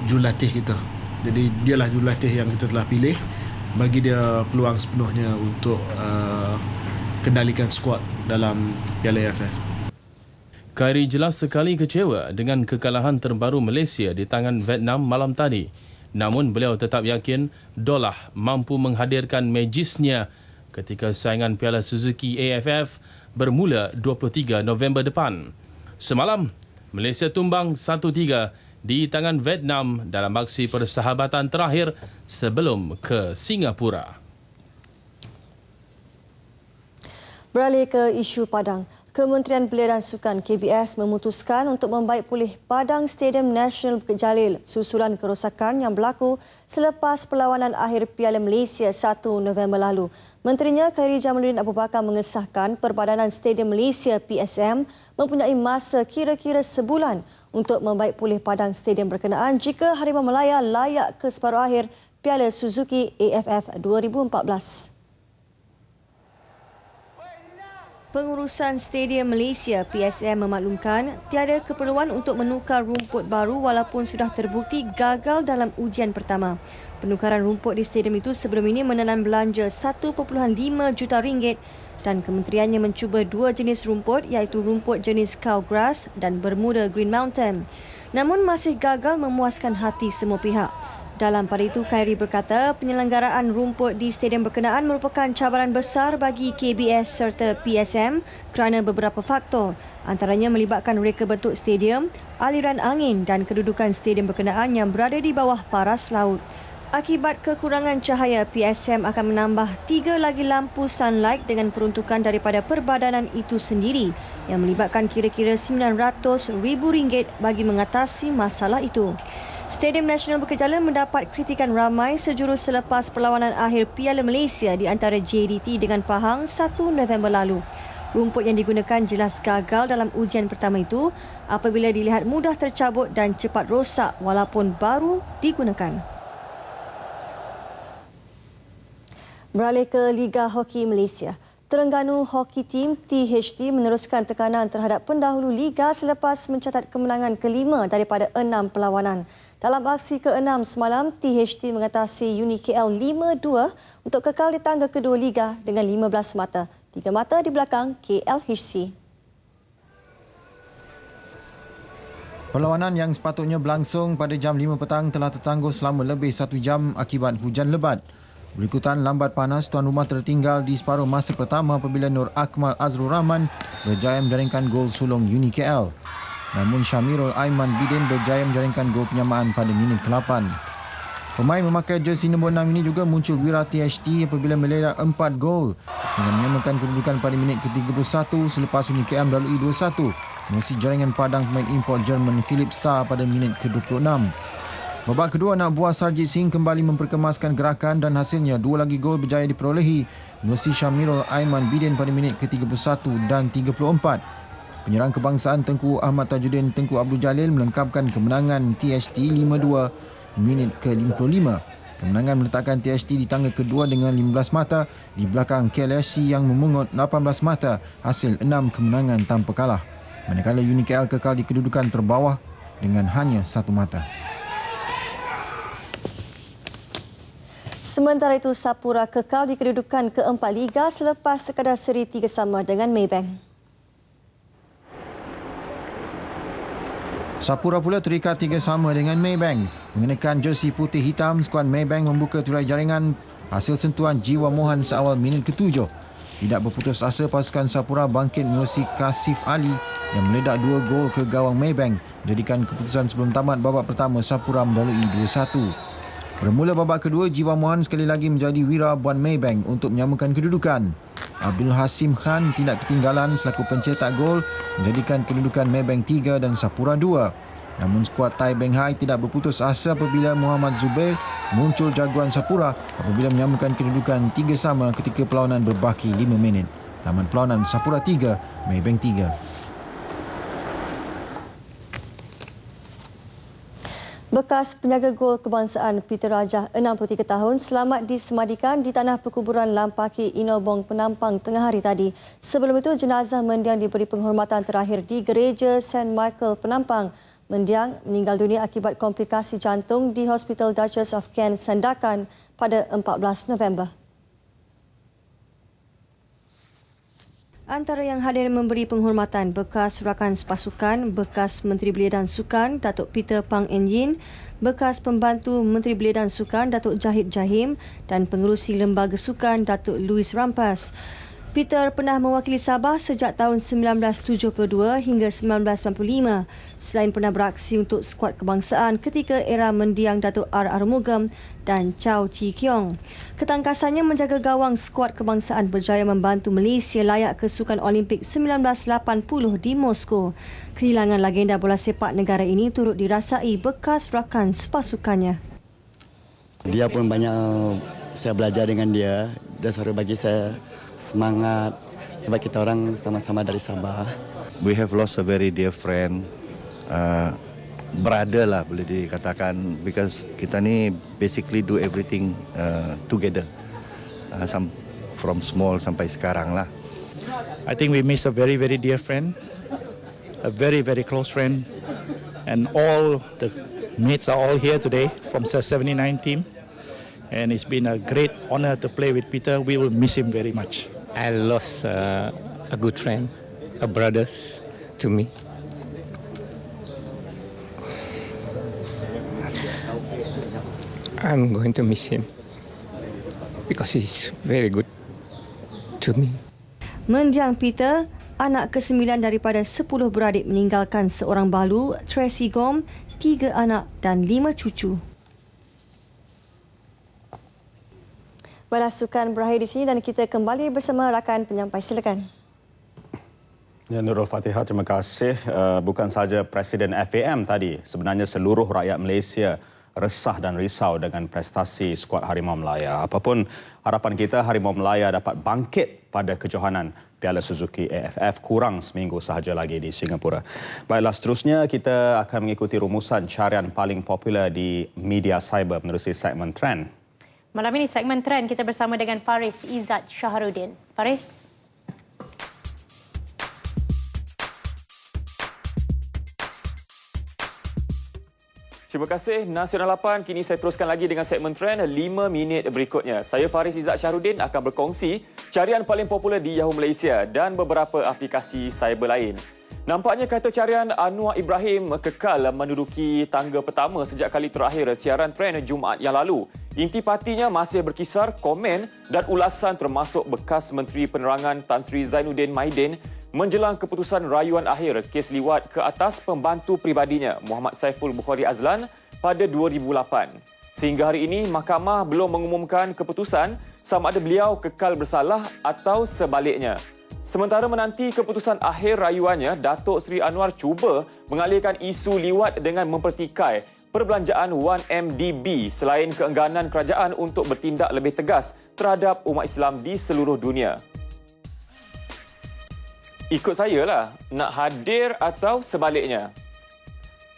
P: jurulatih kita. Jadi dialah jurulatih yang kita telah pilih. Bagi dia peluang sepenuhnya untuk kendalikan skuad dalam Piala AFF.
Q: Khairy jelas sekali kecewa dengan kekalahan terbaru Malaysia di tangan Vietnam malam tadi. Namun beliau tetap yakin Dollah mampu menghadirkan magisnya ketika saingan Piala Suzuki AFF bermula 23 November depan. Semalam, Malaysia tumbang 1-3 di tangan Vietnam dalam aksi persahabatan terakhir sebelum ke Singapura.
K: Beralih ke isu Padang. Kementerian Belia dan Sukan KBS memutuskan untuk membaik pulih padang Stadium Nasional Bukit Jalil susulan kerosakan yang berlaku selepas perlawanan akhir Piala Malaysia 1 November lalu. Menterinya Khairi Jamaluddin Abu Bakar mengesahkan Perbadanan Stadium Malaysia PSM mempunyai masa kira-kira sebulan untuk membaik pulih padang stadium berkenaan jika Harimau Malaya layak ke separuh akhir Piala Suzuki AFF 2014. Pengurusan Stadium Malaysia PSM memaklumkan tiada keperluan untuk menukar rumput baru walaupun sudah terbukti gagal dalam ujian pertama. Penukaran rumput di stadium itu sebelum ini menelan belanja 1.5 juta ringgit dan kementeriannya mencuba dua jenis rumput iaitu rumput jenis cow grass dan Bermuda Green Mountain. Namun masih gagal memuaskan hati semua pihak. Dalam pada itu, Khairi berkata penyelenggaraan rumput di stadium berkenaan merupakan cabaran besar bagi KBS serta PSM kerana beberapa faktor, antaranya melibatkan reka bentuk stadium, aliran angin dan kedudukan stadium berkenaan yang berada di bawah paras laut. Akibat kekurangan cahaya, PSM akan menambah 3 lagi lampu sunlight dengan peruntukan daripada perbadanan itu sendiri yang melibatkan kira-kira RM900,000 bagi mengatasi masalah itu. Stadium Nasional Bukit Jalil mendapat kritikan ramai sejurus selepas perlawanan akhir Piala Malaysia di antara JDT dengan Pahang 1 November lalu. Rumput yang digunakan jelas gagal dalam ujian pertama itu apabila dilihat mudah tercabut dan cepat rosak walaupun baru digunakan. Beralih ke Liga Hoki Malaysia. Terengganu Hoki Team THT meneruskan tekanan terhadap pendahulu Liga selepas mencatat kemenangan kelima daripada 6 perlawanan. Dalam aksi ke-6 semalam, THT mengatasi UniKL 5-2 untuk kekal di tangga kedua Liga dengan 15 mata. 3 mata di belakang KLHC.
N: Perlawanan yang sepatutnya berlangsung pada jam 5 petang telah tertangguh selama lebih 1 jam akibat hujan lebat. Berikutan lambat panas, tuan rumah tertinggal di separuh masa pertama apabila Nur Akmal Azrul Rahman berjaya menjaringkan gol sulung UniKL. Namun Syamirul Aiman Bidin berjaya menjaringkan gol penyamaan pada minit ke-8. Pemain memakai jersey nombor 6 ini juga muncul wira THT apabila meledak 4 gol dengan menyamakan kedudukan pada minit ke-31 selepas UniKL melalui 2-1 menerusi jaringan padang pemain import Jerman Philip Starr pada minit ke-26. Babak kedua, anak buah Sarjit Singh kembali memperkemaskan gerakan dan hasilnya 2 lagi gol berjaya diperolehi menerusi Syamirul Aiman Bidin pada minit ke-31 dan 34. Penyerang kebangsaan Tengku Ahmad Tajuddin Tengku Abdul Jalil melengkapkan kemenangan THT 5-2 minit ke-55. Kemenangan meletakkan THT di tangga kedua dengan 15 mata di belakang KLHC yang memungut 18 mata hasil 6 kemenangan tanpa kalah. Manakala UniKL kekal di kedudukan terbawah dengan hanya 1 mata.
K: Sementara itu, Sapura kekal di kedudukan ke-4 Liga selepas sekadar seri 3 sama dengan Maybank.
N: Sapura pula terikat 3 sama dengan Maybank. Mengenakan jersey putih hitam, skuad Maybank membuka tirai jaringan hasil sentuhan Jiwa Mohan seawal minit ke-7. Tidak berputus asa, pasukan Sapura bangkit menerusi Kasif Ali yang meledak 2 gol ke gawang Maybank, jadikan keputusan sebelum tamat babak pertama Sapura mendalui 2-1. Bermula babak kedua, Jiwa Mohan sekali lagi menjadi wira buan Maybank untuk menyamakan kedudukan. Abdul Hasim Khan tidak ketinggalan selaku pencetak gol menjadikan kedudukan Maybank 3 dan Sapura 2. Namun skuad Thai Beng Hai tidak berputus asa apabila Muhammad Zubair muncul jagoan Sapura apabila menyamakan kedudukan 3 sama ketika perlawanan berbaki 5 minit. Tamat perlawanan Sapura 3, Maybank 3.
K: Bekas penjaga gol kebangsaan Peter Rajah, 63 tahun, selamat disemadikan di tanah perkuburan Lampaki Inobong Penampang tengah hari tadi. Sebelum itu, jenazah mendiang diberi penghormatan terakhir di Gereja St. Michael Penampang. Mendiang meninggal dunia akibat komplikasi jantung di Hospital Duchess of Kent, Sandakan pada 14 November. Antara yang hadir memberi penghormatan bekas rakan sepasukan, bekas Menteri Belia dan Sukan Datuk Peter Pang En Yin, bekas pembantu Menteri Belia dan Sukan Datuk Jahid Jahim dan pengerusi Lembaga Sukan Datuk Louis Rampas. Peter pernah mewakili Sabah sejak tahun 1972 hingga 1995. Selain pernah beraksi untuk skuad kebangsaan ketika era mendiang Datuk R. Arumugam dan Chow Chee Kiong. Ketangkasannya menjaga gawang skuad kebangsaan berjaya membantu Malaysia layak ke Sukan Olimpik 1980 di Moskow. Kehilangan legenda bola sepak negara ini turut dirasai bekas rakan sepasukannya.
R: Dia pun banyak saya belajar dengan dia. Dia selalu bagi saya semangat sebab kita orang sama-sama dari Sabah.
V: We have lost a very dear friend, brother lah boleh dikatakan, because kita ni basically do everything together, from small sampai sekarang lah.
S: I think we miss a very dear friend, a very close friend, and all the mates are all here today from the 79 team. And it's been a great honor to play with Peter. We will miss him very much.
T: I lost a good friend, a brother to me. I'm going to miss him because he's very good to me.
K: Mendiang Peter, anak ke-9 daripada 10 beradik, meninggalkan seorang balu, Tracy Gom, 3 anak dan 5 cucu. Balas sukan berakhir di sini dan kita kembali bersama rakan penyampai. Silakan.
A: Ya, Nurul Fatihah, terima kasih. Bukan saja Presiden FAM tadi, sebenarnya seluruh rakyat Malaysia resah dan risau dengan prestasi skuad Harimau Melaya. Apapun harapan kita, Harimau Melaya dapat bangkit pada kejohanan Piala Suzuki AFF kurang seminggu sahaja lagi di Singapura. Baiklah, seterusnya kita akan mengikuti rumusan carian paling popular di media cyber menerusi segmen trend.
B: Malam ini segmen trend kita bersama dengan Faris Izzat Shahrudin. Faris.
U: Terima kasih Nasional 8. Kini saya teruskan lagi dengan segmen trend 5 minit berikutnya. Saya Faris Izzat Shahrudin akan berkongsi carian paling popular di Yahoo Malaysia dan beberapa aplikasi cyber lain. Nampaknya kata carian Anwar Ibrahim kekal menduduki tangga pertama sejak kali terakhir siaran trend Jumaat yang lalu. Intipatinya masih berkisar komen dan ulasan termasuk bekas Menteri Penerangan Tan Sri Zainuddin Maidin menjelang keputusan rayuan akhir kes liwat ke atas pembantu pribadinya Muhammad Saiful Bukhari Azlan pada 2008. Sehingga hari ini, mahkamah belum mengumumkan keputusan sama ada beliau kekal bersalah atau sebaliknya. Sementara menanti keputusan akhir rayuannya, Datuk Seri Anwar cuba mengalihkan isu liwat dengan mempertikai perbelanjaan 1MDB selain keengganan kerajaan untuk bertindak lebih tegas terhadap umat Islam di seluruh dunia. Ikut saya lah, nak hadir atau sebaliknya?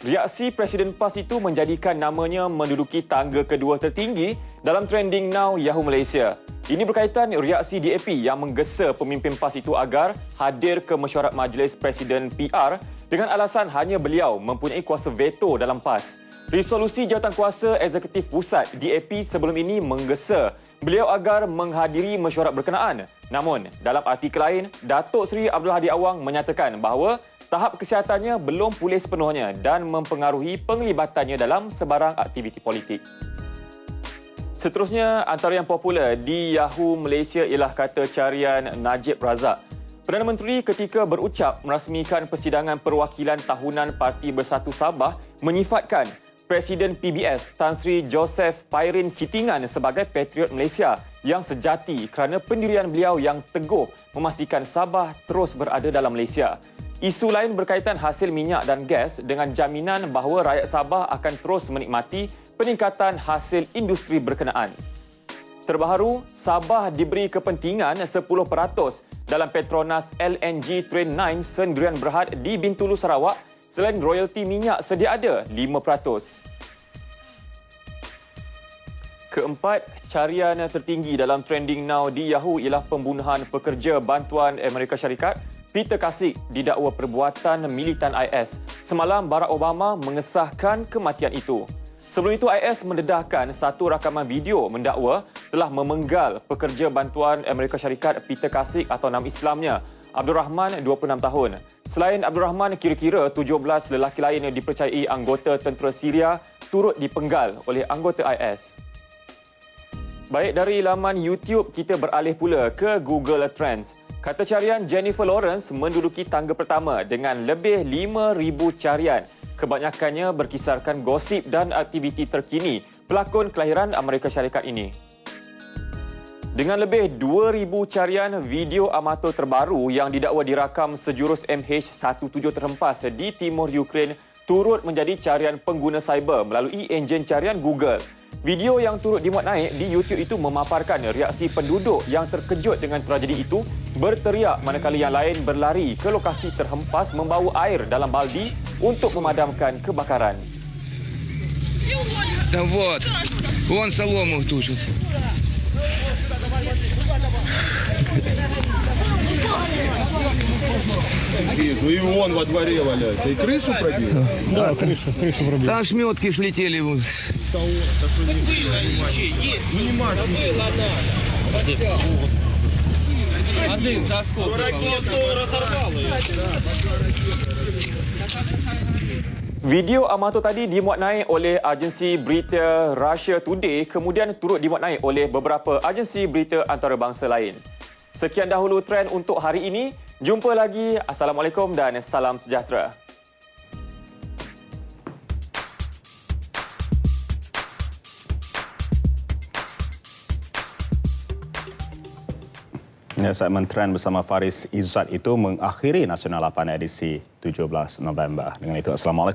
U: Reaksi Presiden PAS itu menjadikan namanya menduduki tangga kedua tertinggi dalam trending now Yahoo Malaysia. Ini berkaitan reaksi DAP yang menggesa pemimpin PAS itu agar hadir ke mesyuarat Majlis Presiden PR dengan alasan hanya beliau mempunyai kuasa veto dalam PAS. Resolusi Jawatankuasa Eksekutif Pusat DAP sebelum ini menggesa beliau agar menghadiri mesyuarat berkenaan. Namun, dalam artikel lain, Datuk Seri Abdul Hadi Awang menyatakan bahawa tahap kesihatannya belum pulih sepenuhnya dan mempengaruhi penglibatannya dalam sebarang aktiviti politik. Seterusnya, antara yang popular di Yahoo Malaysia ialah kata carian Najib Razak. Perdana Menteri ketika berucap merasmikan persidangan perwakilan tahunan Parti Bersatu Sabah menyifatkan Presiden PBS Tan Sri Joseph Pairin Kitingan sebagai patriot Malaysia yang sejati kerana pendirian beliau yang teguh memastikan Sabah terus berada dalam Malaysia. Isu lain berkaitan hasil minyak dan gas dengan jaminan bahawa rakyat Sabah akan terus menikmati peningkatan hasil industri berkenaan. Terbaru, Sabah diberi kepentingan 10% dalam Petronas LNG Train 9 Sendirian Berhad di Bintulu, Sarawak selain royalti minyak sedia ada 5%. Keempat, carian tertinggi dalam trending now di Yahoo ialah pembunuhan pekerja bantuan Amerika Syarikat Peter Kasich didakwa perbuatan militan IS. Semalam Barack Obama mengesahkan kematian itu. Sebelum itu, IS mendedahkan satu rakaman video mendakwa telah memenggal pekerja bantuan Amerika Syarikat Peter Kasich atau nama Islamnya Abdul Rahman, 26 tahun. Selain Abdul Rahman, kira-kira 17 lelaki lain yang dipercayai anggota tentera Syria turut dipenggal oleh anggota IS. Baik, dari laman YouTube kita beralih pula ke Google Trends. Kata carian Jennifer Lawrence menduduki tangga pertama dengan lebih 5,000 carian. Kebanyakannya berkisarkan gosip dan aktiviti terkini pelakon kelahiran Amerika Syarikat ini. Dengan lebih 2,000 carian, video amatur terbaru yang didakwa dirakam sejurus MH17 terhempas di timur Ukraine turut menjadi carian pengguna cyber melalui enjin carian Google. Video yang turut dimuat naik di YouTube itu memaparkan reaksi penduduk yang terkejut dengan tragedi itu, berteriak manakala yang lain berlari ke lokasi terhempas membawa air dalam baldi untuk memadamkan kebakaran.
C: Да вот, вон солому тушит.
D: Вижу, и вон во дворе валяется. И крышу пробил?
C: Да, крышу пробил. Там шметки слетели.
D: Один заскок.
U: Video amatur tadi dimuat naik oleh agensi berita Russia Today, kemudian turut dimuat naik oleh beberapa agensi berita antarabangsa lain. Sekian dahulu trend untuk hari ini. Jumpa lagi. Assalamualaikum dan salam sejahtera.
A: Ya, segmen trend bersama Faris Izzat itu mengakhiri Nasional 8 edisi 17 November. Dengan itu, Assalamualaikum.